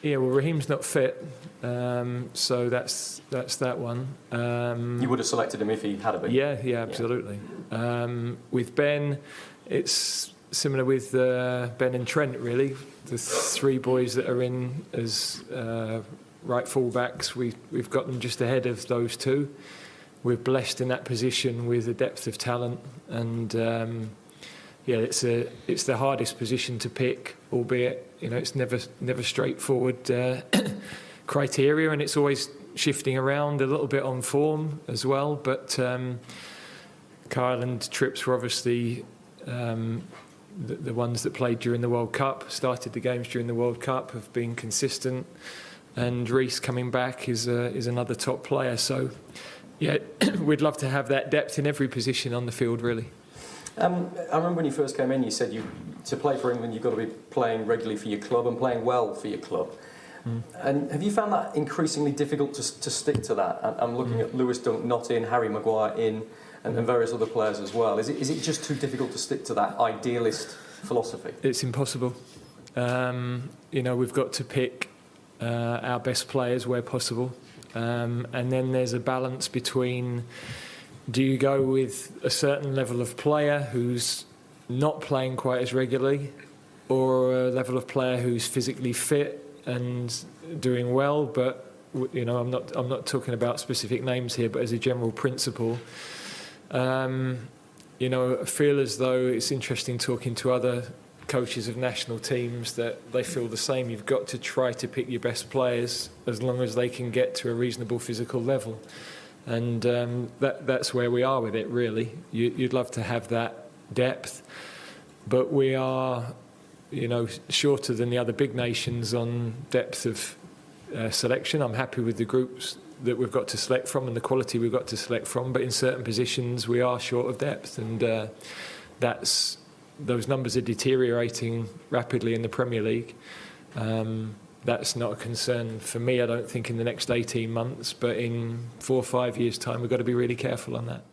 Yeah, well, Raheem's not fit, so that's that one. You would have selected him if he had been. Yeah, absolutely. With Ben, it's similar with Ben and Trent, really. The three boys that are in as right full-backs, we've got them just ahead of those two. We're blessed in that position with a depth of talent, and it's the hardest position to pick, albeit it's never straightforward criteria, and it's always shifting around a little bit on form as well. But Kyle and Trips were obviously the ones that played during the World Cup, started the games during the World Cup, have been consistent, and Reece coming back is another top player. So yeah, we'd love to have that depth in every position on the field, really. I remember when you first came in, you said to play for England, you've got to be playing regularly for your club and playing well for your club. And have you found that increasingly difficult to stick to that? I'm looking at Lewis Dunk not in, Harry Maguire in, and various other players as well. Is it just too difficult to stick to that idealist philosophy? It's impossible. We've got to pick our best players where possible. And then there's a balance between, do you go with a certain level of player who's not playing quite as regularly, or a level of player who's physically fit and doing well? But I'm not talking about specific names here, but as a general principle, I feel as though it's interesting talking to other coaches of national teams that they feel the same. You've got to try to pick your best players as long as they can get to a reasonable physical level. And that's where we are with it, really. You'd love to have that depth, but we are, shorter than the other big nations on depth of selection. I'm happy with the groups that we've got to select from and the quality we've got to select from, but in certain positions we are short of depth, and those numbers are deteriorating rapidly in the Premier League. That's not a concern for me, I don't think, in the next 18 months, but in 4 or 5 years' time we've got to be really careful on that.